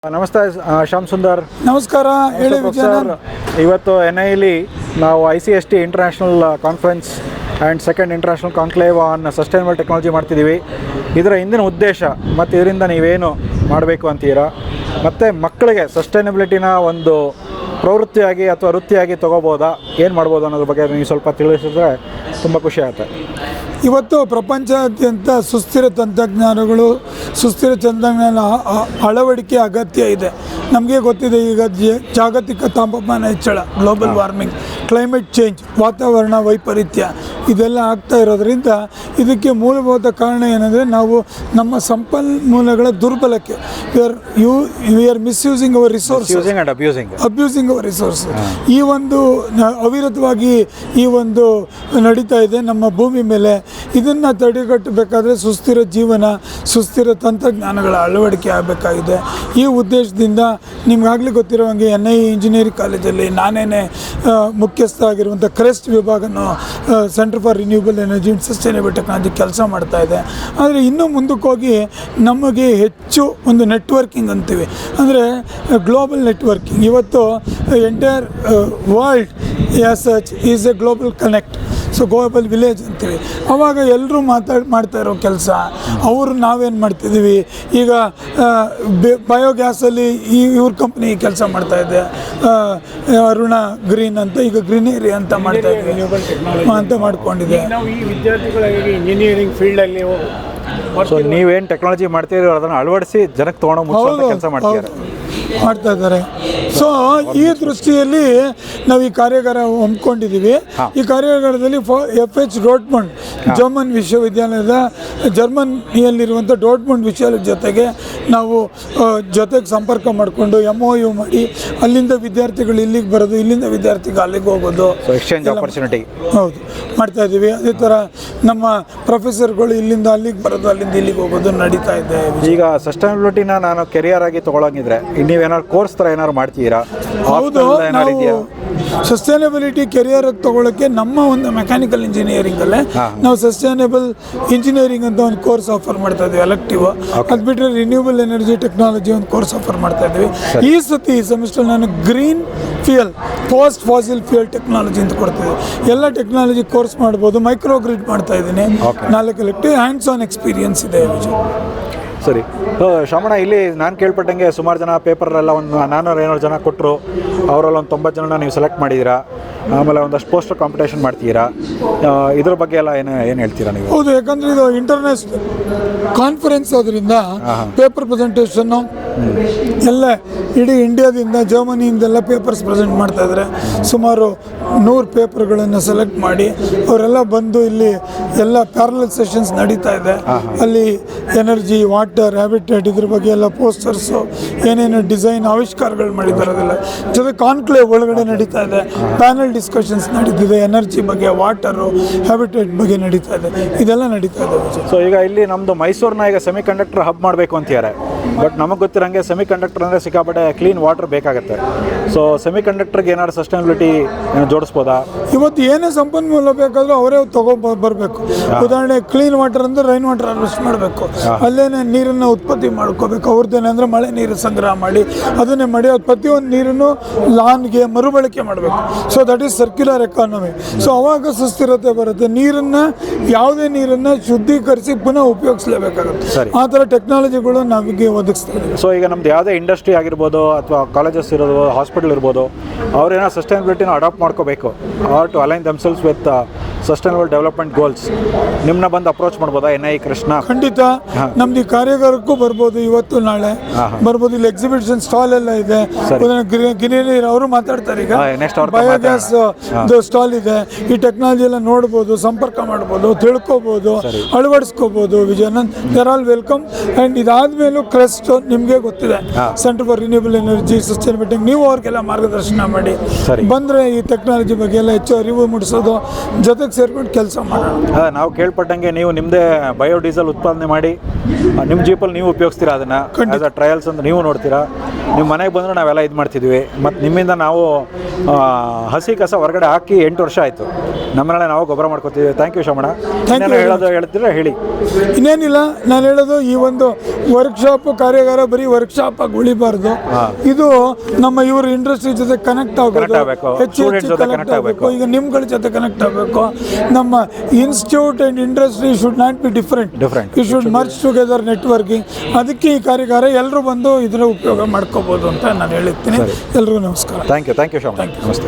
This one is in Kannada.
ನಮಸ್ತೆ ಶ್ಯಾಮ್ ಸುಂದರ್. ನಮಸ್ಕಾರ. ಹೇಳಿ ಸರ್, ಇವತ್ತು NIಲಿ ನಾವು ICST international conference and second international conclave on sustainable technology ಮಾಡ್ತಿದ್ದೀವಿ. ಇದರ ಹಿಂದಿನ ಉದ್ದೇಶ ಮತ್ತು ಇದರಿಂದ ನೀವೇನು ಮಾಡಬೇಕು ಅಂತೀರಾ, ಮತ್ತು ಮಕ್ಕಳಿಗೆ ಸಸ್ಟೈನಬಿಲಿಟಿನ ಒಂದು ಪ್ರವೃತ್ತಿಯಾಗಿ ಅಥವಾ ವೃತ್ತಿಯಾಗಿ ತೊಗೋಬೋದಾ, ಏನು ಮಾಡ್ಬೋದು ಅನ್ನೋದ್ರ ಬಗ್ಗೆ ನೀವು ಸ್ವಲ್ಪ ತಿಳಿಸಿದ್ರೆ ತುಂಬ ಖುಷಿ ಆಗುತ್ತೆ. ಇವತ್ತು ಪ್ರಪಂಚಾದ್ಯಂತ ಸುಸ್ಥಿರ ತಂತ್ರಜ್ಞಾನಗಳು, ಸುಸ್ಥಿರ ತಂತ್ರಜ್ಞಾನ ಅಳವಡಿಕೆ ಅಗತ್ಯ ಇದೆ. ನಮಗೆ ಗೊತ್ತಿದೆ, ಈಗ ಜಾಗತಿಕ ತಾಪಮಾನ ಹೆಚ್ಚಳ, ಗ್ಲೋಬಲ್ ವಾರ್ಮಿಂಗ್, ಕ್ಲೈಮೇಟ್ ಚೇಂಜ್, ವಾತಾವರಣ ವೈಪರೀತ್ಯ ಇದೆಲ್ಲ ಆಗ್ತಾ ಇರೋದ್ರಿಂದ ಇದಕ್ಕೆ ಮೂಲಭೂತ ಕಾರಣ ಏನಂದರೆ ನಾವು ನಮ್ಮ ಸಂಪನ್ಮೂಲಗಳ ದುರ್ಬಲಕೆ. We are misusing our resource, abusing our resource. ಈ ಒಂದು ಅವಿರತವಾಗಿ ಈ ಒಂದು ನಡೀತಾ ಇದೆ ನಮ್ಮ ಭೂಮಿ ಮೇಲೆ. ಇದನ್ನು ತಡೆಗಟ್ಟಬೇಕಾದ್ರೆ ಸುಸ್ಥಿರ ಜೀವನ, ಸುಸ್ಥಿರ ತಂತ್ರಜ್ಞಾನಗಳ ಅಳವಡಿಕೆ ಆಗಬೇಕಾಗಿದೆ. ಈ ಉದ್ದೇಶದಿಂದ ನಿಮಗಾಗಲೇ ಗೊತ್ತಿರೋ ಹಾಗೆ NI ಇಂಜಿನಿಯರಿಂಗ್ ಕಾಲೇಜಲ್ಲಿ ನಾನೇ ಮುಖ್ಯಸ್ಥ ಆಗಿರುವಂಥ ಕ್ರೆಸ್ಟ್ ವಿಭಾಗನೂ centre for renewable energy and sustainable technology ಕೆಲಸ ಮಾಡ್ತಾ ಇದೆ. ಆದರೆ ಇನ್ನೂ ಮುಂದಕ್ಕೆ ಹೋಗಿ ನಮಗೆ ಹೆಚ್ಚು ಒಂದು ನೆಟ್ವರ್ಕಿಂಗ್ ಅಂತೀವಿ, ಅಂದರೆ ಗ್ಲೋಬಲ್ ನೆಟ್ವರ್ಕಿಂಗ್. ಇವತ್ತು entire world as such is A global connect, so global village ಅಂತೀವಿ. ಆವಾಗ ಎಲ್ಲರೂ ಮಾಡ್ತಾ ಇರೋ ಕೆಲಸ ಅವರು ನಾವೇನು ಮಾಡ್ತಿದ್ದೀವಿ ಈಗ ಬಯೋಗ್ಯಾಸಲ್ಲಿ ಇವ್ರ ಕಂಪ್ನಿ ಕೆಲಸ ಮಾಡ್ತಾಯಿದೆ, ಅರುಣ ಗ್ರೀನ್ ಅಂತ, ಈಗ ಗ್ರೀನರಿ ಅಂತ ಮಾಡ್ತಾ ಇದ್ದೀವಿ ಅಂತ ಮಾಡ್ಕೊಂಡಿದೆ. ನಾವು ಈ ವಿದ್ಯಾರ್ಥಿಗಳಿಗೆ ಇಂಜಿನಿಯರಿಂಗ್ ಫೀಲ್ಡಲ್ಲಿ ನೀವೇನು ಟೆಕ್ನಾಲಜಿ ಮಾಡ್ತೀರೋ ಅದನ್ನು ಅಳವಡಿಸಿ ಜನಕ್ಕೆ ತೊಗೊಂಡು ಮುಗಿಸೋ ಕೆಲಸ ಮಾಡ್ತಾ ಇದ್ದಾರೆ. ಸೊ ಈ ದೃಷ್ಟಿಯಲ್ಲಿ ನಾವು ಈ ಕಾರ್ಯಾಗಾರ ಹಮ್ಮಿಕೊಂಡಿದ್ದೀವಿ. ಈ ಕಾರ್ಯಾಗಾರದಲ್ಲಿ FH ಡಾರ್ಟ್ಮುಂಡ್ ಜರ್ಮನ್ ವಿಶ್ವವಿದ್ಯಾಲಯದ, ಜರ್ಮನಿಯಲ್ಲಿರುವಂಥ ಡಾರ್ಟ್ಮುಂಡ್ ವಿಶ್ವವಿದ್ಯಾಲಯದ ಜೊತೆಗೆ ನಾವು ಜೊತೆಗೆ ಸಂಪರ್ಕ ಮಾಡಿಕೊಂಡು MOU ಮಾಡಿ ಅಲ್ಲಿಂದ ವಿದ್ಯಾರ್ಥಿಗಳು ಇಲ್ಲಿಗೆ ಬರೋದು, ಇಲ್ಲಿಂದ ವಿದ್ಯಾರ್ಥಿಗಳು ಅಲ್ಲಿಗೆ ಹೋಗೋದು, ಎಕ್ಸ್ಚೇಂಜ್ ಆಪರ್ಚುನಿಟಿ ಹೌದು ಮಾಡ್ತಾ ಇದ್ದೀವಿ. ಅದೇ ಥರ ನಮ್ಮ ಪ್ರೊಫೆಸರ್ಗಳು ಇಲ್ಲಿಂದ ಅಲ್ಲಿಗೆ ಬರೋದು, ಅಲ್ಲಿಂದ ಇಲ್ಲಿಗೆ ಹೋಗೋದು ನಡೀತಾ ಇದೆ. ಈಗ ಸಸ್ಟೈನಬಿಲಿಟಿನ ನಾನು ಕೆರಿಯರ್ ಆಗಿ ತೊಗೊಳಂಗಿದ್ರೆ ನೀವೇನಾದ್ರು ಕೋರ್ಸ್ ಥರ ಏನಾದ್ರು ಮಾಡ್ತೀರಾ? ಹೌದು, ನಾವು ಸಸ್ಟೈನಬಿಲಿಟಿ ಕೆರಿಯರ್ ತೊಗೊಳಕ್ಕೆ ನಮ್ಮ ಒಂದು ಮೆಕ್ಯಾನಿಕಲ್ ಇಂಜಿನಿಯರಿಂಗಲ್ಲೇ ನಾವು ಸಸ್ಟೈನಬಲ್ ಇಂಜಿನಿಯರಿಂಗ್ ಅಂತ ಒಂದು ಕೋರ್ಸ್ ಆಫರ್ ಮಾಡ್ತಾ ಇದ್ವಿ, ಎಲೆಕ್ಟಿವ್. ಅದು ಬಿಟ್ಟರೆ ರಿನ್ಯೂಬಲ್ ಎನರ್ಜಿ ಟೆಕ್ನಾಲಜಿ ಒಂದು ಕೋರ್ಸ್ ಆಫರ್ ಮಾಡ್ತಾ ಇದ್ವಿ. ಈ ಸೆಮಿಸ್ಟರ್ ನಾನು green fuel, post fossil fuel technology ಅಂತ ಕೊಡ್ತಿದ್ದೆ. ಎಲ್ಲ ಟೆಕ್ನಾಲಜಿ ಕೋರ್ಸ್ ಮಾಡ್ಬೋದು. ಮೈಕ್ರೋ ಗ್ರಿಡ್ ಮಾಡ್ತಾ ಇದ್ದೀನಿ, 4 ಎಲೆಕ್ಟಿವ್, ಹ್ಯಾಂಡ್ಸ್ ಆನ್ ಎಕ್ಸ್ಪೀರಿಯನ್ಸ್ ಇದೆ. ಸರಿ ಶಾಮಣ್ಣ, ಇಲ್ಲಿ ನಾನು ಕೇಳ್ಪಟ್ಟಂಗೆ ಸುಮಾರು ಜನ ಪೇಪರೆಲ್ಲ ಒಂದು 400-500 ಜನ ಕೊಟ್ಟರು. ಅವರಲ್ಲಿ ಒಂದು 90 ಜನನ ನೀವು ಸೆಲೆಕ್ಟ್ ಮಾಡಿದ್ದೀರಾ. ಆಮೇಲೆ ಒಂದಷ್ಟು ಪೋಸ್ಟರ್ ಕಾಂಪಿಟೇಷನ್ ಮಾಡ್ತೀರಾ. ಇದ್ರ ಬಗ್ಗೆ ಎಲ್ಲ ಏನು ಹೇಳ್ತೀರಾ ನೀವು? ಹೌದು, ಯಾಕಂದರೆ ಇದು ಇಂಟರ್ನ್ಯಾಷನಲ್ ಕಾನ್ಫರೆನ್ಸ್ ಅದರಿಂದ ಪೇಪರ್ ಪ್ರೆಸೆಂಟೇಷನ್ನು ಎಲ್ಲ ಇಡೀ ಇಂಡಿಯಾದಿಂದ, ಜರ್ಮನಿಯಿಂದೆಲ್ಲ ಪೇಪರ್ಸ್ ಪ್ರೆಸೆಂಟ್ ಮಾಡ್ತಾಯಿದ್ದಾರೆ. ಸುಮಾರು 100 ಪೇಪರ್ಗಳನ್ನು ಸೆಲೆಕ್ಟ್ ಮಾಡಿ ಅವರೆಲ್ಲ ಬಂದು ಇಲ್ಲಿ ಎಲ್ಲ ಪ್ಯಾರಲಲ್ ಸೆಷನ್ಸ್ ನಡೀತಾ ಇದೆ. ಅಲ್ಲಿ ಎನರ್ಜಿ, ವಾಟರ್, ಹ್ಯಾಬಿಟೇಟ್ ಇದ್ರ ಬಗ್ಗೆ ಎಲ್ಲ ಪೋಸ್ಟರ್ಸು, ಏನೇನು ಡಿಸೈನ್ ಆವಿಷ್ಕಾರಗಳು ಮಾಡಿದ್ದಾರೆ ಅದೆಲ್ಲ ಜೊತೆ ಕಾನ್ಕ್ಲೇವ್ ಒಳಗಡೆ ನಡೀತಾ ಇದೆ. ಪ್ಯಾನಲ್ ಡಿಸ್ಕಷನ್ಸ್ ನಡೀತಿದೆ, ಎನರ್ಜಿ ಬಗ್ಗೆ, ವಾಟರು, ಹ್ಯಾಬಿಟೇಟ್ ಬಗ್ಗೆ ನಡೀತಾ ಇದೆ. ಇದೆಲ್ಲ ನಡೀತಾ ಇದೆ. ಸೊ ಈಗ ಇಲ್ಲಿ ನಮ್ಮದು ಮೈಸೂರನ್ನ ಈಗ ಸೆಮಿ ಕಂಡಕ್ಟರ್ ಹಬ್ ಮಾಡಬೇಕು ಅಂತಿದ್ದಾರೆ. ಬಟ್ ನಮಗೆ ಗೊತ್ತಿರೋಂಗೆ ಸೆಮಿ ಕಂಡಕ್ಟರ್ ಅಂದರೆ ಸಿಕ್ಕಾಪಟ್ಟೆ ಕ್ಲೀನ್ ವಾಟರ್ ಬೇಕಾಗುತ್ತೆ. ಸೊ ಸೆಮಿ ಕಂಡಕ್ಟರ್ಗೆ ಏನಾದ್ರು ಸಸ್ಟೈನಬಿಲಿಟಿ ಜೋಡಿಸ್ಬೋದಾ? ಇವತ್ತು ಏನೇ ಸಂಪನ್ಮೂಲ ಬೇಕಾದರೂ ಅವರೇ ಬರಬೇಕು. ಉದಾಹರಣೆ ಕ್ಲೀನ್ ವಾಟರ್ ಅಂದರೆ ರೈನ್ ವಾಟರ್ ಹಾರ್ವೆಸ್ಟ್ ಮಾಡಬೇಕು, ಅಲ್ಲೇನೆ ನೀರನ್ನು ಉತ್ಪತ್ತಿ ಮಾಡ್ಕೋಬೇಕು. ಅವ್ರದ್ದೇನೆ ಅಂದರೆ ಮಳೆ ನೀರು ಸಂಗ್ರಹ ಮಾಡಿ ಅದನ್ನೇ ಮಾಡಿ ಪ್ರತಿಯೊಂದು ನೀರನ್ನು ಲಾನ್ಗೆ ಮರುಬಳಕೆ ಮಾಡಬೇಕು. So that is circular economy. So ಅವಾಗ ಸುಸ್ಥಿರತೆ ಬರುತ್ತೆ. ಯಾವುದೇ ನೀರನ್ನು ಶುದ್ಧೀಕರಿಸಿ ಪುನಃ ಉಪಯೋಗಿಸಲೇಬೇಕಾಗುತ್ತೆ. ಆ ಥರ ಟೆಕ್ನಾಲಜಿಗಳು ನಮಗೆ ಒದಗಿಸ್ತಾರೆ. ಸೊ ಈಗ ನಮ್ದು ಯಾವುದೇ ಇಂಡಸ್ಟ್ರಿ ಆಗಿರ್ಬೋದು ಅಥವಾ ಕಾಲೇಜಸ್ ಇರೋದು, ಹಾಸ್ಪಿಟಲ್ ಇರ್ಬೋದು, ಅವ್ರೇನೋ ಸಸ್ಟೈನಬಿಲಿಟಿನ ಅಡಾಪ್ಟ್ ಮಾಡ್ಕೋಬೇಕು to align themselves with sustainable development goals. ನಿಮ್ಮನ್ನ ಬಂದು ಅಪ್ರೋಚ್ ಮಾಡ್ಬೋದಾ NI ಕೃಷ್ಣ? ಖಂಡಿತ, ನಮ್ದು ಈ ಕಾರ್ಯಾಗಾರಕ್ಕೂ ಬರ್ಬೋದು, ಇವತ್ತು ನಾಳೆ ಬರ್ಬೋದು. ಇಲ್ಲಿ ಎಕ್ಸಿಬಿಷನ್ ಸ್ಟಾಲ್ ಎಲ್ಲ ಇದೆ. ಗಿರಿನೀರ್ ಅವರು ಮಾತಾಡ್ತಾರೆ. ಈಗ ಬಯೋಗ್ಯಾಸ್ ಸ್ಟಾಲ್ ಇದೆ. ಈ ಟೆಕ್ನಾಲಜಿ ಎಲ್ಲ ನೋಡ್ಬೋದು, ಸಂಪರ್ಕ ಮಾಡ್ಬೋದು, ತಿಳ್ಕೊಬೋದು, ಅಳವಡಿಸ್ಕೋಬೋದು. Vijayanand, there all welcome. And ಇದಾದ್ಮೇಲೂ ಕ್ರೆಸ್ಟ್ ನಿಮಗೆ ಗೊತ್ತಿದೆ, centre for renewable energy sustainability, ನೀವು ಅವ್ರಿಗೆಲ್ಲ ಮಾರ್ಗದರ್ಶನ ಮಾಡಿ ಬಂದರೆ ಈ ಟೆಕ್ನಾಲಜಿ ಬಗ್ಗೆ ಎಲ್ಲ ಹೆಚ್ಚು ಅರಿವು ಮೂಡಿಸೋದು, ಜೊತೆಗೆ ಸೇರ್ಕೊಂಡು ಕೆಲಸ ಮಾಡೋಣ. ನಾವು ಕೇಳ್ಪಟ್ಟಂಗೆ ನೀವು ನಿಮ್ಮದೇ ಬಯೋಡೀಸೆಲ್ ಉತ್ಪಾದನೆ ಮಾಡಿ ನಿಮ್ಮ ಜೀಪಲ್ಲಿ ನೀವು ಉಪಯೋಗಿಸ್ತೀರಾ, ಅದನ್ನು ಟ್ರಯಲ್ಸ್ ಅಂತ ನೀವು ನೋಡ್ತೀರಾ. ನಿಮ್ಮ ಮನೆಗೆ ಬಂದರೂ ನಾವೆಲ್ಲ ಇದು ಮಾಡ್ತಿದ್ವಿ. ಮತ್ತು ನಿಮ್ಮಿಂದ ನಾವು ಹಸಿ ಕಸ ಹೊರಗಡೆ ಹಾಕಿ 8 ವರ್ಷ ಆಯಿತು. ನಮ್ಮನೆಲ್ಲ ನಾವು ಗೊಬ್ಬರ ಮಾಡ್ಕೊತೀವಿ. Thank you Shomanna. ಹೇಳ್ತೀರಾ ಹೇಳಿ. ಇನ್ನೇನಿಲ್ಲ, ನಾನು ಹೇಳೋದು ಈ ಒಂದು ವರ್ಕ್ಶಾಪ್ ಕಾರ್ಯಾಗಾರ ಬರೀ ವರ್ಕ್ಶಾಪ್ ಆಗಿ ಉಳಿಬಾರ್ದು. ಇದು ನಮ್ಮ ಇವರು ಇಂಡಸ್ಟ್ರಿ ಜೊತೆ ಕನೆಕ್ಟ್ ಆಗಬೇಕು, ಹೆಚ್ಚು ಕನೆಕ್ಟ್ ಆಗಬೇಕು. ಈಗ ನಿಮ್ಗಳ ಜೊತೆ ಕನೆಕ್ಟ್ ಆಗಬೇಕು. ನಮ್ಮ institute and industry should not be different. You should merge together networking. ಅದಕ್ಕೆ ಈ ಕಾರ್ಯಾಗಾರ ಎಲ್ಲರೂ ಬಂದು ಇದರ ಉಪಯೋಗ ಮಾಡ್ಕೋಬೋದು ಅಂತ ನಾನು ಹೇಳ್ತೀನಿ. ಎಲ್ರಿಗೂ ನಮಸ್ಕಾರ. Thank you Shomanna. ನಮಸ್ತೆ.